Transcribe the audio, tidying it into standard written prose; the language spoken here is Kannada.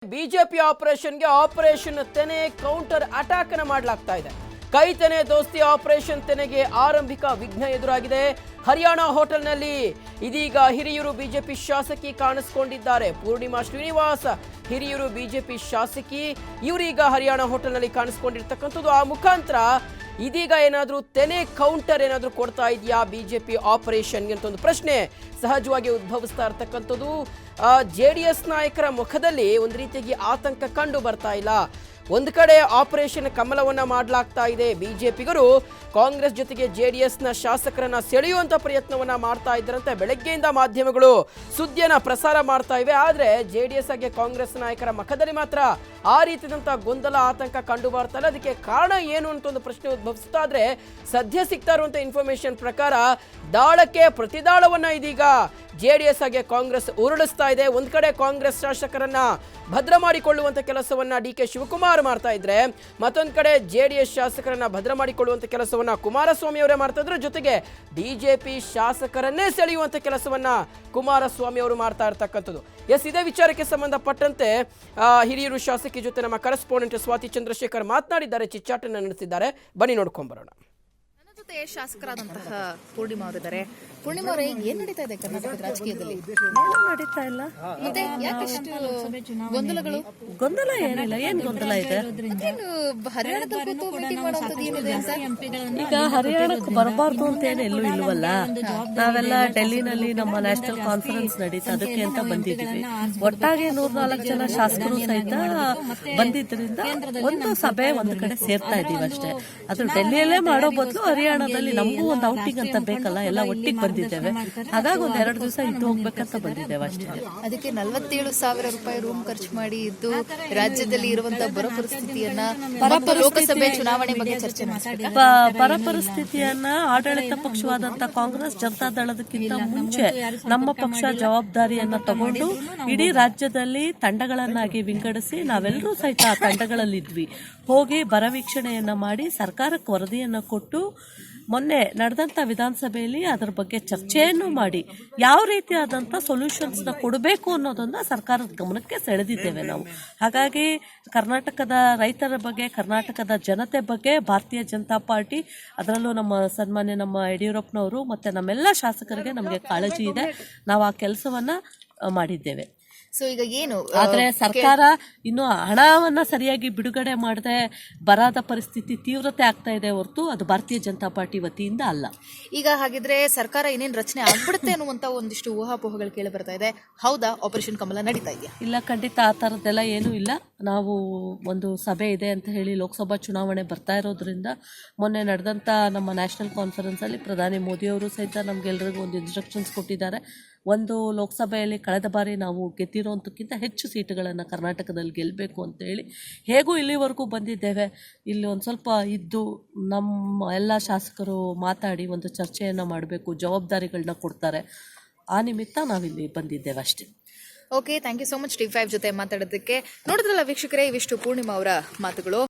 ಬಿಜೆಪಿ ಆಪರೇಷನ್ ತೆನೆ ಕೌಂಟರ್ ಅಟ್ಯಾಕ್ ಅನ್ನು ಮಾಡಲಾಗ್ತಾ ಇದೆ. ಕೈ ತೆನೆ ದೋಸ್ತಿ ಆಪರೇಷನ್ ತೆನೆಗೆ ಆರಂಭಿಕ ವಿಘ್ನ ಎದುರಾಗಿದೆ. ಹರಿಯಾಣ ಹೋಟೆಲ್ನಲ್ಲಿ ಇದೀಗ ಹಿರಿಯೂರು ಬಿಜೆಪಿ ಶಾಸಕಿ ಕಾಣಿಸಿಕೊಂಡಿದ್ದಾರೆ. ಪೂರ್ಣಿಮಾ ಶ್ರೀನಿವಾಸ್ ಹಿರಿಯೂರು ಬಿಜೆಪಿ ಶಾಸಕಿ, ಇವರೀಗ ಹರಿಯಾಣ ಹೋಟೆಲ್ನಲ್ಲಿ ಕಾಣಿಸಿಕೊಂಡಿರ್ತಕ್ಕಂಥದ್ದು. ಆ ಮುಖಾಂತರ ಇದೀಗ ಏನಾದರೂ ತೆನೆ ಕೌಂಟರ್ ಏನಾದರೂ ಕೊಡ್ತಾ ಇದೆಯಾ ಬಿಜೆಪಿ ಆಪರೇಷನ್ಗೆ ಅಂತ ಒಂದು ಪ್ರಶ್ನೆ ಸಹಜವಾಗಿ ಉದ್ಭವಿಸ್ತಾ ಇರ್ತಕ್ಕಂಥದ್ದು. ಜೆಡಿಎಸ್ ನಾಯಕರ ಮುಖದಲ್ಲಿ ಒಂದು ರೀತಿಯಾಗಿ ಆತಂಕ ಕಂಡು ಬರ್ತಾ ಇಲ್ಲ. ಒಂದು ಕಡೆ ಆಪರೇಷನ್ ಕಮಲವನ್ನ ಮಾಡಲಾಗ್ತಾ ಇದೆ. ಬಿಜೆಪಿಗರು ಕಾಂಗ್ರೆಸ್ ಜೊತೆಗೆ ಜೆಡಿಎಸ್ನ ಶಾಸಕರನ್ನ ಸೆಳೆಯುವಂತ ಪ್ರಯತ್ನವನ್ನ ಮಾಡ್ತಾ ಇದ್ದರಂತೆ. ಬೆಳಗ್ಗೆಯಿಂದ ಮಾಧ್ಯಮಗಳು ಸುದ್ದಿಯನ್ನ ಪ್ರಸಾರ ಮಾಡ್ತಾ ಇವೆ. ಆದ್ರೆ ಜೆಡಿಎಸ್ ಹಾಗೆ ಕಾಂಗ್ರೆಸ್ ನಾಯಕರ ಮುಖದಲ್ಲಿ ಮಾತ್ರ ಆ ರೀತಿಯಾದಂತಹ ಗೊಂದಲ, ಆತಂಕ ಕಂಡು ಬರ್ತಾ ಇಲ್ಲ. ಅದಕ್ಕೆ ಕಾರಣ ಏನು ಅಂತ ಒಂದು ಪ್ರಶ್ನೆ ಉದ್ಭವಿಸ್ತಾ ಇದ್ರೆ, ಸದ್ಯ ಸಿಗ್ತಾ ಇರುವಂತ ಇನ್ಫಾರ್ಮೇಶನ್ ಪ್ರಕಾರ ದಾಳಕ್ಕೆ ಪ್ರತಿದಾಳವನ್ನ ಇದೀಗ ಜೆಡಿಎಸ್ ಹಾಗೆ ಕಾಂಗ್ರೆಸ್ ಉರುಳಿಸ್ತಾ ಇದೆ. ಒಂದ್ ಕಡೆ ಕಾಂಗ್ರೆಸ್ ಶಾಸಕರನ್ನ ಭದ್ರ ಮಾಡಿಕೊಳ್ಳುವಂತ ಕೆಲಸವನ್ನ ಡಿ.ಕೆ. ಶಿವಕುಮಾರ್ ಮಾಡ್ತಾ ಇದ್ರೆ, ಮತ್ತೊಂದ್ ಕಡೆ ಜೆಡಿಎಸ್ ಶಾಸಕರನ್ನ ಭದ್ರ ಮಾಡಿಕೊಳ್ಳುವಂತ ಕೆಲಸವನ್ನ ಕುಮಾರಸ್ವಾಮಿ ಅವರೇ ಮಾಡ್ತಾ ಇದ್ರು. ಜೊತೆಗೆ ಬಿಜೆಪಿ ಶಾಸಕರನ್ನೇ ಸೆಳೆಯುವಂತ ಕೆಲಸವನ್ನ ಕುಮಾರಸ್ವಾಮಿ ಅವರು ಮಾಡ್ತಾ ಇರ್ತಕ್ಕಂಥದ್ದು. ಇದೇ ವಿಚಾರಕ್ಕೆ ಸಂಬಂಧಪಟ್ಟಂತೆ ಹಿರಿಯೂರು ಶಾಸಕಿ ಜೊತೆ ನಮ್ಮ ಕರೆಸ್ಪಾಂಡೆಂಟ್ ಸ್ವಾತಿ ಚಂದ್ರಶೇಖರ್ ಮಾತನಾಡಿದ್ದಾರೆ, ಚಿಚ್ಚಾಟನ್ನ ನಡೆಸಿದ್ದಾರೆ. ಬನ್ನಿ ನೋಡ್ಕೊಂಡ್ ಬರೋಣ. ನನ್ನ ಜೊತೆ ಶಾಸಕರಾದಂತಹ ಪೂರ್ಣಿಮಾ ಅವರಿದ್ದಾರೆ. ಪೂರ್ಣಿಮಾ ಅವರೇ, ಏನ್ ನಡೀತಾ ಇದೆ ಕರ್ನಾಟಕದ ರಾಜಕೀಯದಲ್ಲಿ? ನಡೀತಾ ಇಲ್ಲ. ಮತ್ತೆ ಯಾಕಷ್ಟು ಗೊಂದಲಗಳು? ಗೊಂದಲ ಏನಿಲ್ಲ. ಏನ್ ಗೊಂದಲ ಇದೆ? ಹರಿಯಾಣದ ಕೂತು ಮೀಟಿಂಗ್ ಮಾಡುವಂತದ್ದು ಏನಿದೆ ಅಂತ? ಈಗ ಹರಿಯಾಣಕ್ಕೆ ಬರಬಾರ್ದು ಅಂತ ಏನೆಲ್ಲೂ ಇಲ್ವಲ್ಲ. ನಾವೆಲ್ಲ ಡೆಲ್ಲಿನಲ್ಲಿ ನಮ್ಮ ನ್ಯಾಷನಲ್ ಕಾನ್ಫರೆನ್ಸ್ ನಡೀತಾ, ಅದಕ್ಕೆ ಅಂತ ಬಂದಿದ್ದೀವಿ. ಒಟ್ಟಾಗಿ 104 ಜನ ಶಾಸಕರು ಸಹಿತ ಬಂದಿದ್ದರಿಂದ ಒಂದು ಸಭೆ ಒಂದು ಕಡೆ ಸೇರ್ತಾ ಇದೀವಿ ಅಷ್ಟೇ. ಅದು ಡೆಲ್ಲಿಯಲ್ಲೇ ಮಾಡೋ ಬದಲು ಹರಿಯಾಣದಲ್ಲಿ ನಮಗೂ ಒಂದು ಔಟಿಂಗ್ ಅಂತ ಬೇಕಲ್ಲ, ಎಲ್ಲ ಒಟ್ಟಿಗೆ ಬಂದಿದ್ದೇವೆ. ಹಾಗಾಗಿ ಒಂದ್ 2 ದಿವಸ ಇದ್ದು ಹೋಗ್ಬೇಕಂತ ಬಂದಿದ್ದೇವೆ ಅಷ್ಟೇ. ಅದಕ್ಕೆ 47,000 ರೂಪಾಯಿ ರೂಮ್ ಖರ್ಚು ಮಾಡಿ ಇದ್ದು ರಾಜ್ಯದಲ್ಲಿ ಇರುವಂತಹ ಬರ ಪರಿಸ್ಥಿತಿಯನ್ನ, ಲೋಕಸಭೆ ಚುನಾವಣೆ ಬಗ್ಗೆ ಚರ್ಚೆ ಬರ ಪರಿಸ್ಥಿತಿಯನ್ನ ಆಡಳಿತ ಪಕ್ಷವಾದಂತ ಕಾಂಗ್ರೆಸ್ ಜನತಾದಳದಕ್ಕಿಂತ ಮುಂಚೆ ನಮ್ಮ ಪಕ್ಷ ಜವಾಬ್ದಾರಿಯನ್ನ ತಗೊಂಡು ಇಡೀ ರಾಜ್ಯದಲ್ಲಿ ತಂಡಗಳನ್ನಾಗಿ ವಿಂಗಡಿಸಿ ನಾವೆಲ್ಲರೂ ಸಹಿತ ಆ ತಂಡಗಳಲ್ಲಿದ್ವಿ. ಹೋಗಿ ಬರ ವೀಕ್ಷಣೆಯನ್ನ ಮಾಡಿ ಸರ್ಕಾರಕ್ಕೆ ವರದಿಯನ್ನ ಕೊಟ್ಟು ಮೊನ್ನೆ ನಡೆದಂತ ವಿಧಾನಸಭೆಯಲ್ಲಿ ಅದರ ಬಗ್ಗೆ ಚರ್ಚೆಯನ್ನು ಮಾಡಿ ಯಾವ ರೀತಿಯಾದಂಥ ಸೊಲ್ಯೂಷನ್ಸ್ ನ ಕೊಡಬೇಕು ಅನ್ನೋದನ್ನ ಸರ್ಕಾರದ ಗಮನಕ್ಕೆ ಸೆಳೆದಿದ್ದೇವೆ ನಾವು. ಹಾಗಾಗಿ ಕರ್ನಾಟಕದ ರೈತರ ಬಗ್ಗೆ, ಕರ್ನಾಟಕದ ಜನತೆ ಬಗ್ಗೆ ಭಾರತೀಯ ಜನತಾ ಪಾರ್ಟಿ, ಅದರಲ್ಲೂ ನಮ್ಮ ಯಡಿಯೂರಪ್ಪನವರು ಮತ್ತೆ ನಮ್ಮೆಲ್ಲ ಶಾಸಕರಿಗೆ ನಮಗೆ ಕಾಳಜಿ ಇದೆ. ನಾವು ಆ ಕೆಲಸವನ್ನ ಮಾಡಿದ್ದೇವೆ. ಸೊ ಈಗ ಏನು ಆದ್ರೆ ಸರ್ಕಾರ ಇನ್ನು ಹಣವನ್ನ ಸರಿಯಾಗಿ ಬಿಡುಗಡೆ ಮಾಡದೆ ಬರದ ಪರಿಸ್ಥಿತಿ ತೀವ್ರತೆ ಆಗ್ತಾ ಇದೆ ಹೊರತು ಅದು ಭಾರತೀಯ ಜನತಾ ಪಾರ್ಟಿ ವತಿಯಿಂದ ಅಲ್ಲ. ಈಗ ಹಾಗಿದ್ರೆ ಸರ್ಕಾರ ಏನೇನು ರಚನೆ ಆಗ್ಬಿಡುತ್ತೆ ಅನ್ನುವಂತ ಒಂದಿಷ್ಟು ಊಹಾಪೋಹಗಳು ಕೇಳಿ ಬರ್ತಾ ಇದೆ. ಹೌದಾ ಆಪರೇಷನ್ ಕಮಲ ನಡೀತಾ ಇದೆಯಾ? ಇಲ್ಲ, ಖಂಡಿತ ಆ ಥರದ್ದೆಲ್ಲ ಏನೂ ಇಲ್ಲ. ನಾವು ಒಂದು ಸಭೆ ಇದೆ ಅಂತ ಹೇಳಿ ಲೋಕಸಭಾ ಚುನಾವಣೆ ಬರ್ತಾ ಇರೋದ್ರಿಂದ ಮೊನ್ನೆ ನಡೆದಂಥ ನಮ್ಮ ನ್ಯಾಷನಲ್ ಕಾನ್ಫರೆನ್ಸ್ ಅಲ್ಲಿ ಪ್ರಧಾನಿ ಮೋದಿಯವರು ಸಹಿತ ನಮ್ಗೆಲ್ಲರಿಗೂ ಒಂದು ಇನ್ಸ್ಟ್ರಕ್ಷನ್ಸ್ ಕೊಟ್ಟಿದ್ದಾರೆ. ಒಂದು ಲೋಕಸಭೆಯಲ್ಲಿ ಕಳೆದ ಬಾರಿ ನಾವು ಗೆದ್ದಿರೋಂಥಕ್ಕಿಂತ ಹೆಚ್ಚು ಸೀಟುಗಳನ್ನು ಕರ್ನಾಟಕದಲ್ಲಿ ಗೆಲ್ಲಬೇಕು ಅಂತ ಹೇಳಿ ಹೇಗೂ ಇಲ್ಲಿವರೆಗೂ ಬಂದಿದ್ದೇವೆ. ಇಲ್ಲಿ ಒಂದು ಸ್ವಲ್ಪ ಇದ್ದು ನಮ್ಮ ಎಲ್ಲ ಶಾಸಕರು ಮಾತಾಡಿ ಒಂದು ಚರ್ಚೆಯನ್ನು ಮಾಡಬೇಕು, ಜವಾಬ್ದಾರಿಗಳನ್ನ ಕೊಡ್ತಾರೆ. ಆ ನಿಮಿತ್ತ ನಾವಿಲ್ಲಿ ಬಂದಿದ್ದೇವೆ ಅಷ್ಟೇ. Okay, thank you so much ಟಿ5 ಜೊತೆ ಮಾತಾಡೋದಕ್ಕೆ. ನೋಡಿದ್ರಲ್ಲ ವೀಕ್ಷಕರೇ, ಇವಿಷ್ಟು ಪೂರ್ಣಿಮಾ ಅವರ ಮಾತುಗಳು.